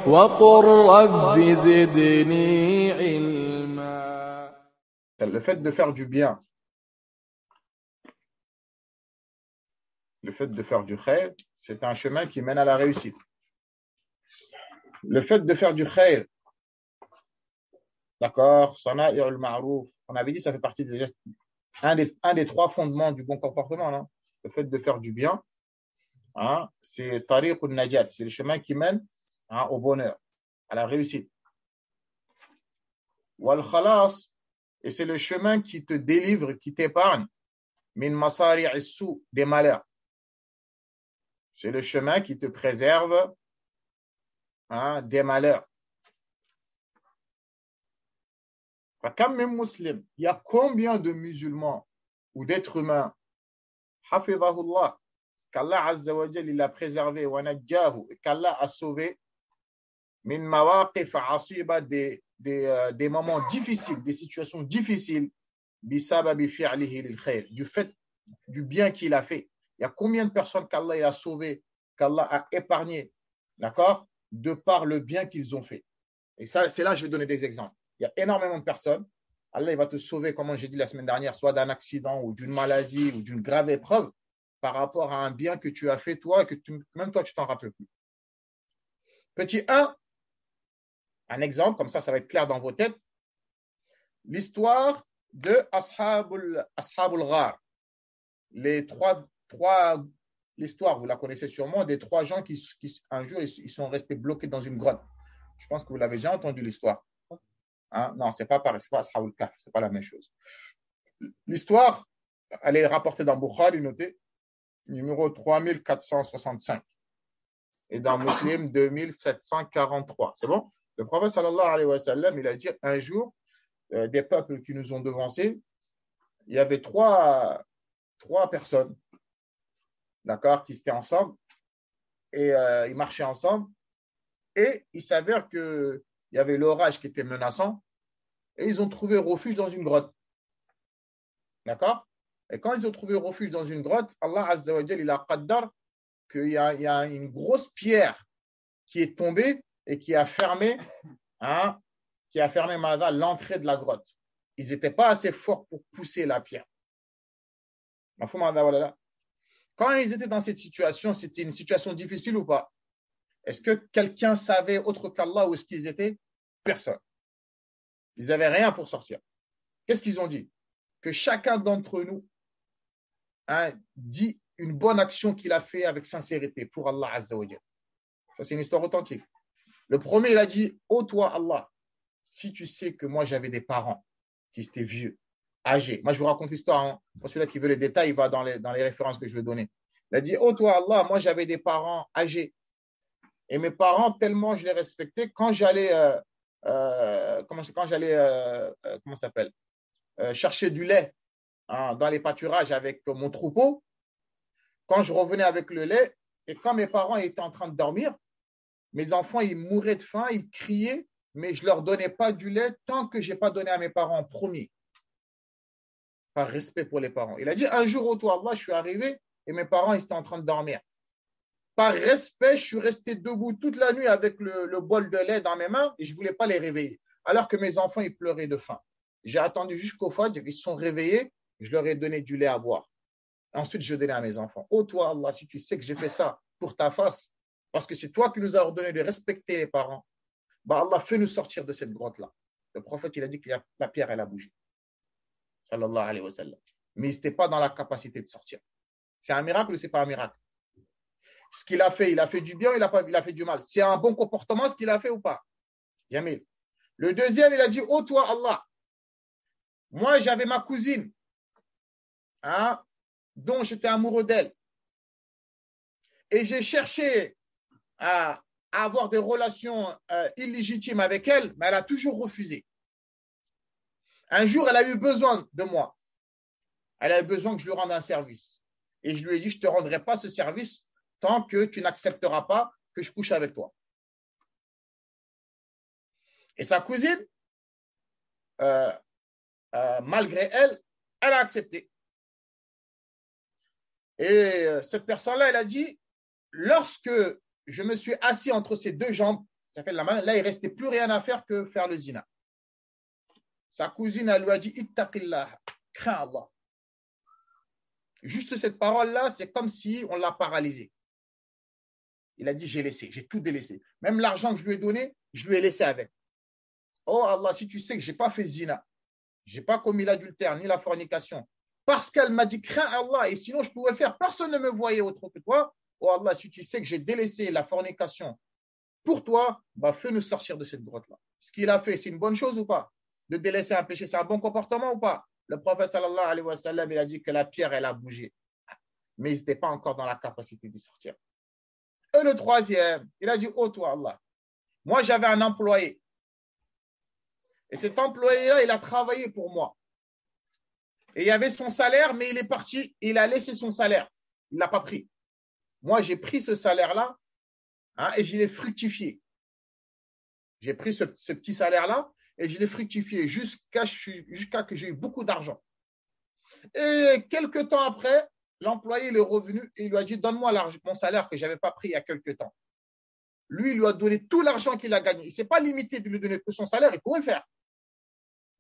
وقل رب زدني علما. Le fait de faire du bien, le fait de faire du khayr, c'est un chemin qui mène à la réussite. Le fait de faire du khayr, d'accord, sana'i'ul ma'rouf, on avait dit ça fait partie un des trois fondements du bon comportement, non? Le fait de faire du bien, hein, c'est tariqun najat, c'est le chemin qui mène, hein, au bonheur, à la réussite. Wal khalas, et c'est le chemin qui te délivre, qui t'épargne, min masari'i sou, des malheurs. C'est le chemin qui te préserve, hein, des malheurs. Comme même musulman, il y a combien de musulmans ou d'êtres humains, hafidhahullah, qu'Allah Azza wa Jal, il a préservé, wa najjahu, qu'Allah a sauvé, min mawaqif asiba, des moments difficiles, des situations difficiles, bisababi fi'lihi lil khayr, du fait du bien qu'il a fait. Il y a combien de personnes qu'Allah il a sauvé, qu'Allah a épargné, d'accord, de par le bien qu'ils ont fait. Et ça, c'est là que je vais donner des exemples. Il y a énormément de personnes. Allah il va te sauver, comme j'ai dit la semaine dernière, soit d'un accident ou d'une maladie ou d'une grave épreuve par rapport à un bien que tu as fait toi et que même toi, tu t'en rappelles plus. Petit 1, un exemple, comme ça va être clair dans vos têtes. L'histoire de Ashabul Ghar. L'histoire, vous la connaissez sûrement, des trois gens qui un jour, ils sont restés bloqués dans une grotte. Je pense que vous l'avez déjà entendu l'histoire. Hein? Non, c'est pas pareil, c'est pas Ashabul Kahf, c'est pas la même chose. L'histoire, elle est rapportée dans Bukhari, notée, numéro 3465. Et dans Muslim, 2743. C'est bon? Le prophète sallallahu alayhi wa sallam, il a dit un jour, des peuples qui nous ont devancés, il y avait trois personnes, d'accord, qui étaient ensemble et ils marchaient ensemble. Et il s'avère qu'il y avait l'orage qui était menaçant et ils ont trouvé refuge dans une grotte. D'accord? Et quand ils ont trouvé refuge dans une grotte, Allah Azza wa Jal, il a qaddar qu'il y a une grosse pierre qui est tombée et qui a fermé, hein, l'entrée de la grotte. Ils n'étaient pas assez forts pour pousser la pierre. Quand ils étaient dans cette situation, c'était une situation difficile ou pas? Est-ce que quelqu'un savait autre qu'Allah où est-ce qu'ils étaient? Personne. Ils n'avaient rien pour sortir. Qu'est-ce qu'ils ont dit? Que chacun d'entre nous, hein, dit une bonne action qu'il a fait avec sincérité pour Allah Azza wa Jal. Ça, c'est une histoire authentique. Le premier, il a dit, ô toi Allah, si tu sais que moi j'avais des parents qui étaient vieux, âgés. Moi, je vous raconte l'histoire. Hein. Pour celui-là qui veut les détails, il va dans les références que je vais donner. Il a dit, ô toi Allah, moi j'avais des parents âgés. Et mes parents, tellement je les respectais, quand j'allais chercher du lait, hein, dans les pâturages avec mon troupeau, quand je revenais avec le lait, et quand mes parents étaient en train de dormir, mes enfants, ils mouraient de faim, ils criaient, mais je ne leur donnais pas du lait tant que je n'ai pas donné à mes parents en premier. Par respect pour les parents. Il a dit, un jour, ô toi Allah, je suis arrivé et mes parents, ils étaient en train de dormir. Par respect, je suis resté debout toute la nuit avec le bol de lait dans mes mains et je ne voulais pas les réveiller. Alors que mes enfants, ils pleuraient de faim. J'ai attendu jusqu'au Fajr, ils se sont réveillés, je leur ai donné du lait à boire. Ensuite, je donnais à mes enfants. Ô toi, Allah, si tu sais que j'ai fait ça pour ta face, parce que c'est toi qui nous as ordonné de respecter les parents, bah Allah, fais-nous sortir de cette grotte-là. Le prophète, il a dit que la pierre, elle a bougé. Sallallahu alayhi wa sallam. Mais il n'était pas dans la capacité de sortir. C'est un miracle ou ce n'est pas un miracle? Ce qu'il a fait du bien ou il a fait du mal? C'est un bon comportement ce qu'il a fait ou pas? Jamil. Le deuxième, il a dit, ô toi Allah, moi j'avais ma cousine, hein, dont j'étais amoureux d'elle. Et j'ai cherché à avoir des relations illégitimes avec elle, mais elle a toujours refusé. Un jour, elle a eu besoin de moi. Elle a eu besoin que je lui rende un service. Et je lui ai dit, je ne te rendrai pas ce service tant que tu n'accepteras pas que je couche avec toi. Et sa cousine, malgré elle, elle a accepté. Et cette personne-là, elle a dit, lorsque je me suis assis entre ses deux jambes, Ça s'appelle la malade. Là, il ne restait plus rien à faire que faire le zina. Sa cousine, elle lui a dit Ittaqillah, crains Allah. Juste cette parole-là, c'est comme si on l'a paralysé. Il a dit j'ai laissé, j'ai tout délaissé. Même l'argent que je lui ai donné, je lui ai laissé avec. Oh Allah, si tu sais que je n'ai pas fait zina, je n'ai pas commis l'adultère ni la fornication, parce qu'elle m'a dit crains Allah, et sinon je pouvais le faire, personne ne me voyait autre que toi. Oh Allah, si tu sais que j'ai délaissé la fornication pour toi, bah fais-nous sortir de cette grotte-là. Ce qu'il a fait, c'est une bonne chose ou pas? De délaisser un péché, c'est un bon comportement ou pas? Le prophète sallallahu alayhi wa sallam, il a dit que la pierre, elle a bougé. Mais il n'était pas encore dans la capacité d'y sortir. Et le troisième, il a dit, oh toi Allah, moi j'avais un employé. Et cet employé-là, il a travaillé pour moi. Et il y avait son salaire, mais il est parti, il a laissé son salaire. Il ne l'a pas pris. Moi, j'ai pris ce salaire-là et je l'ai fructifié. J'ai pris ce petit salaire-là et je l'ai fructifié jusqu'à que j'ai eu beaucoup d'argent. Et quelques temps après, l'employé il est revenu et il lui a dit donne-moi mon salaire que je n'avais pas pris il y a quelques temps. Lui, il lui a donné tout l'argent qu'il a gagné. Il ne s'est pas limité de lui donner que son salaire, il pouvait le faire.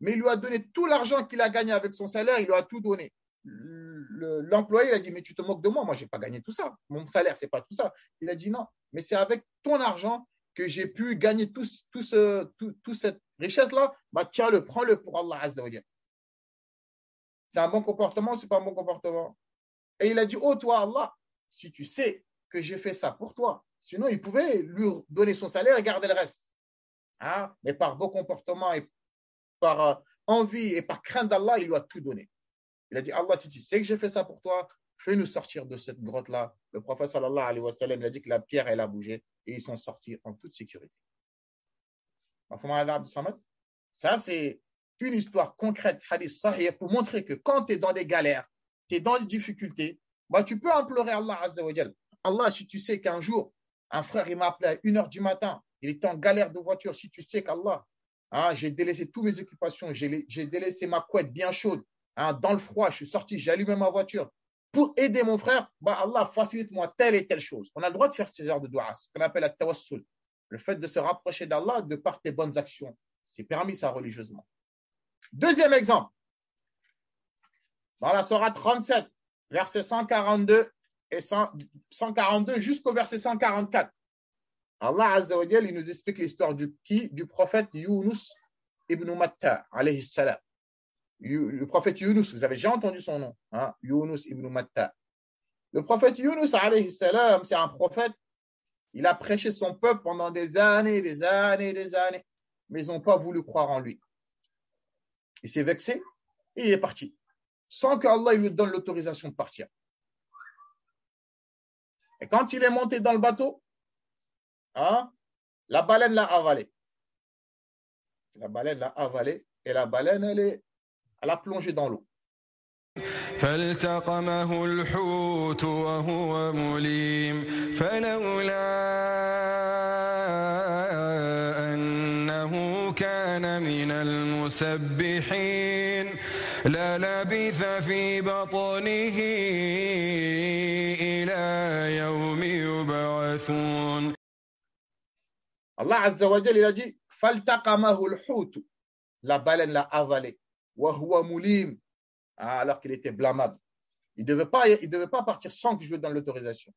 Mais il lui a donné tout l'argent qu'il a gagné avec son salaire, il lui a tout donné. L'employé il a dit mais tu te moques de moi, moi je n'ai pas gagné tout ça. Mon salaire, ce n'est pas tout ça. Il a dit non, mais c'est avec ton argent que j'ai pu gagner toute cette richesse-là. Bah, tiens-le, prends-le pour Allah Azza wa Jal. C'est un bon comportement ou ce n'est pas un bon comportement? Et il a dit, oh toi Allah, si tu sais que j'ai fait ça pour toi, sinon il pouvait lui donner son salaire et garder le reste. Hein? Mais par bon comportement et par envie et par crainte d'Allah, il lui a tout donné. Il a dit, Allah, si tu sais que j'ai fait ça pour toi, fais-nous sortir de cette grotte-là. Le prophète sallallahu alayhi wa sallam il a dit que la pierre, elle a bougé et ils sont sortis en toute sécurité. Ça, c'est une histoire concrète, hadith sahih, pour montrer que quand tu es dans des galères, tu es dans des difficultés, bah, tu peux implorer Allah Azza wa Jal. Allah, si tu sais qu'un jour, un frère, il m'a appelé à 1h du matin, il était en galère de voiture, si tu sais qu'Allah, j'ai délaissé toutes mes occupations, j'ai délaissé ma couette bien chaude, dans le froid, je suis sorti, j'ai allumé ma voiture pour aider mon frère, bah, Allah, facilite-moi telle et telle chose. On a le droit de faire ce genre de dua, ce qu'on appelle la tawassul, le fait de se rapprocher d'Allah de par tes bonnes actions. C'est permis ça religieusement. Deuxième exemple, dans la sourate 37, verset 142 et 142 jusqu'au verset 144. Allah Azza wa Jal, il nous explique l'histoire du prophète Yunus ibn Matta, alayhi salam. Le prophète Yunus, vous avez déjà entendu son nom, Yunus ibn Matta. Le prophète Yunus, alayhi salam, c'est un prophète, il a prêché son peuple pendant des années, mais ils n'ont pas voulu croire en lui. Il s'est vexé et il est parti, sans qu'Allah lui donne l'autorisation de partir. Et quand il est monté dans le bateau, la baleine l'a avalé. La baleine l'a avalé et la baleine, elle a plongé dans l'eau. فالتقمه الحوت وهو مليم فلولا أنه كان من المسبحين للبث في بطنه إلى يوم يبعثون. Allah Azza wa Jal, il a dit فالتقمه الحوت, la baleine l'a avalé, وهو مليم, alors qu'il était blâmable. Il ne devait pas partir sans que je lui donne l'autorisation.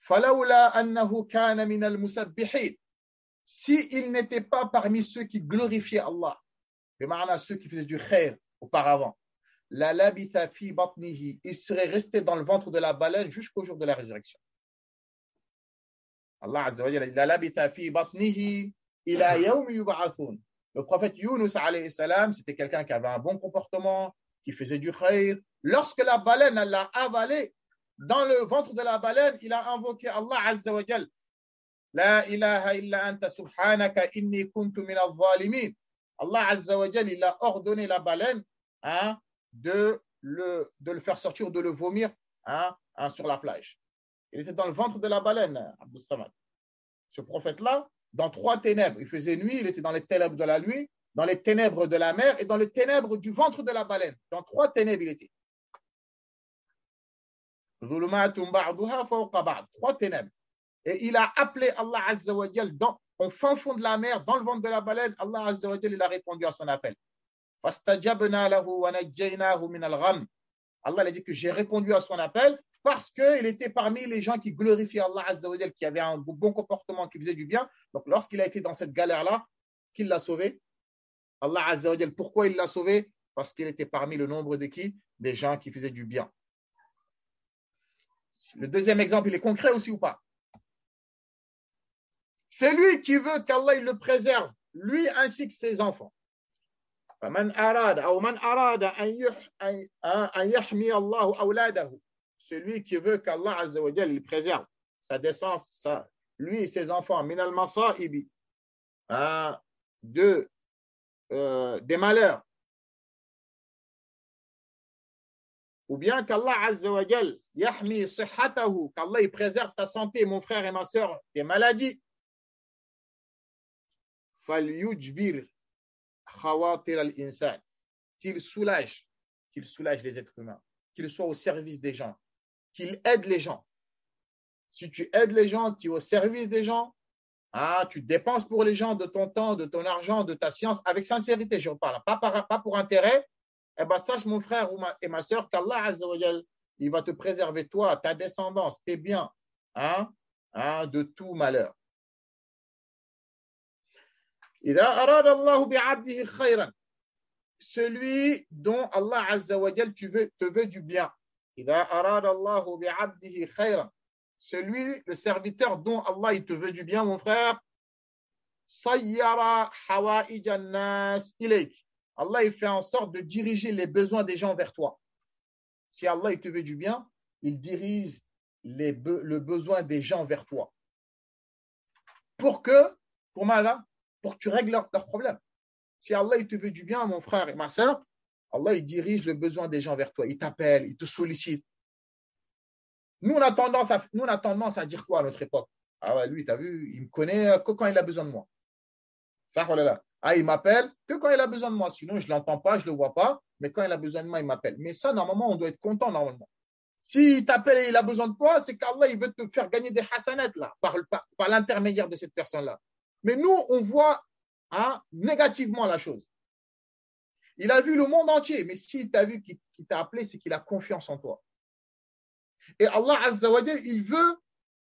فلولا أنه كان من المسبحين, s'il n'était pas parmi ceux qui glorifiaient Allah, بمعنى ceux qui faisaient du khair auparavant, la labitha fi batnihi, il serait resté dans le ventre de la baleine jusqu'au jour de la résurrection. Allah Azza wa Jalla, la labitha fi batnihi ila yawmi yub'athun. Le prophète Yunus alayhi salam, c'était quelqu'un qui avait un bon comportement, qui faisait du khair. Lorsque la baleine l'a avalé, dans le ventre de la baleine, il a invoqué Allah Azza wa Jalla. La ilaha illa anta subhanaka inni kuntu min al-zalimin. Allah Azza wa Jalla, il a ordonné la baleine de le faire sortir, de le vomir sur la plage. Il était dans le ventre de la baleine, Abdus Samad. Ce prophète-là, dans 3 ténèbres, il faisait nuit, il était dans les ténèbres de la nuit, dans les ténèbres de la mer et dans les ténèbres du ventre de la baleine. Dans 3 ténèbres, il était. 3 ténèbres. Et il a appelé Allah Azza wa Jal au fin fond de la mer, dans le ventre de la baleine, Allah Azza wa Jal, il a répondu à son appel. فَاسْتَجَبْنَا لَهُ وَنَجَّيْنَاهُ مِنَ الْغَمِّ. Allah a dit que j'ai répondu à son appel parce qu'il était parmi les gens qui glorifiaient Allah Azza wa Jal, qui avaient un bon comportement, qui faisait du bien. Donc, lorsqu'il a été dans cette galère-là, qui l'a sauvé? Allah Azza wa Jal. Pourquoi il l'a sauvé? Parce qu'il était parmi le nombre de qui? Des gens qui faisaient du bien. Le deuxième exemple, il est concret aussi ou pas? C'est lui qui veut qu'Allah il le préserve, lui ainsi que ses enfants. فمن أراد أو من أراد أن يحمي الله أولاده. Celui qui veut qu'Allah Azza wa Jal il préserve sa descendance, lui et ses enfants, min al-masaibi, des malheurs. Ou bien qu'Allah Azza wa Jal yahmi sihhatahu, qu'Allah il préserve ta santé, mon frère et ma sœur, des maladies. فَلْيُجْبِرْ خَوَاطِرَ الْإِنسَانِ, qu'il soulage les êtres humains, qu'il soit au service des gens, qu'il aide les gens. Si tu aides les gens, tu es au service des gens, tu dépenses pour les gens de ton temps, de ton argent, de ta science, avec sincérité, je parle, pas pour intérêt, eh bien, sache mon frère et ma sœur qu'Allah Azza wa Jal, il va te préserver toi, ta descendance, tes biens, de tout malheur. إذا أراد الله بعبده خيرا, celui dont Allah Azza wa Jal te veut du bien. إذا أراد الله بعبده خيرا, celui, le serviteur dont Allah il te veut du bien, mon frère. صير حوائج الناس إليك, Allah il fait en sorte de diriger les besoins des gens vers toi. Si Allah il te veut du bien, il dirige le besoin des gens vers toi. Pour que tu règles leurs problèmes. Si Allah il te veut du bien, mon frère et ma sœur, Allah il dirige le besoin des gens vers toi. Il t'appelle, il te sollicite. Nous, on a tendance à dire quoi à notre époque? Ah ouais, lui, tu as vu, il me connaît que quand il a besoin de moi. Il m'appelle que quand il a besoin de moi. Sinon, je ne l'entends pas, je ne le vois pas. Mais quand il a besoin de moi, il m'appelle. Mais ça, normalement, on doit être content, normalement. S'il t'appelle et il a besoin de toi, c'est qu'Allah, il veut te faire gagner des hasanats là, par l'intermédiaire de cette personne-là. Mais nous, on voit négativement la chose. Il a vu le monde entier, mais s'il t'a vu qu'il t'a appelé, c'est qu'il a confiance en toi. Et Allah Azza wa Jal, il veut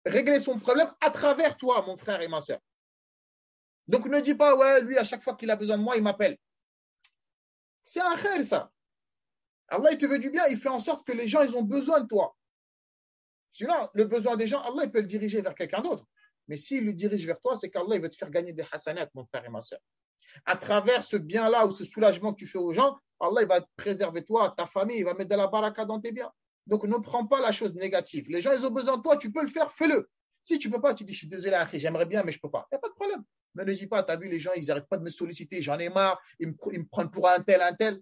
régler son problème à travers toi, mon frère et ma sœur. Donc ne dis pas, ouais, lui, à chaque fois qu'il a besoin de moi, il m'appelle. C'est un khair, ça. Allah, il te veut du bien, il fait en sorte que les gens, ils ont besoin de toi. Sinon, le besoin des gens, Allah, il peut le diriger vers quelqu'un d'autre. Mais s'il le dirige vers toi, c'est qu'Allah, il veut te faire gagner des hasanats, mon frère et ma sœur. À travers ce bien-là ou ce soulagement que tu fais aux gens, Allah, il va te préserver toi, ta famille, il va mettre de la baraka dans tes biens. Donc, ne prends pas la chose négative. Les gens, ils ont besoin de toi, tu peux le faire, fais-le. Si tu ne peux pas, tu dis, je suis désolé, j'aimerais bien, mais je ne peux pas. Il n'y a pas de problème. Mais ne dis pas, tu as vu, les gens, ils n'arrêtent pas de me solliciter, j'en ai marre, ils me prennent pour un tel.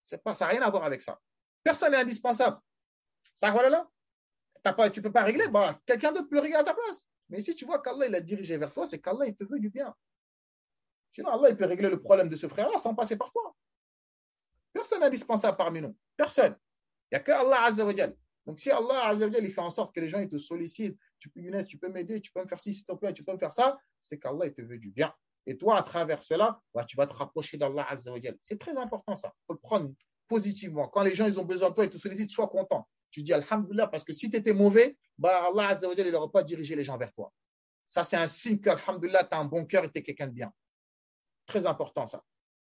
Ça n'a rien à voir avec ça. Personne n'est indispensable. Ça, voilà. Tu ne peux pas régler, quelqu'un d'autre peut le régler à ta place. Mais si tu vois qu'Allah, il a dirigé vers toi, c'est qu'Allah, il te veut du bien. Sinon, Allah, il peut régler le problème de ce frère-là sans passer par toi. Personne n'est indispensable parmi nous. Personne. Il n'y a que Allah Azza wa Jal. Donc, si Allah Azza wa Jal, il fait en sorte que les gens ils te sollicitent, Younes, tu peux m'aider, tu peux me faire ci, s'il te plaît, tu peux me faire ça, c'est qu'Allah, il te veut du bien. Et toi, à travers cela, tu vas te rapprocher d'Allah Azza wa Jal. C'est très important, ça. Il faut le prendre positivement. Quand les gens ils ont besoin de toi, ils te sollicitent, sois content. Tu dis Alhamdulillah, parce que si tu étais mauvais, Allah Azza wa Jal, il n'aurait pas dirigé les gens vers toi. Ça, c'est un signe qu'Alhamdulillah, tu as un bon cœur et tu es quelqu'un de bien. Très important, ça.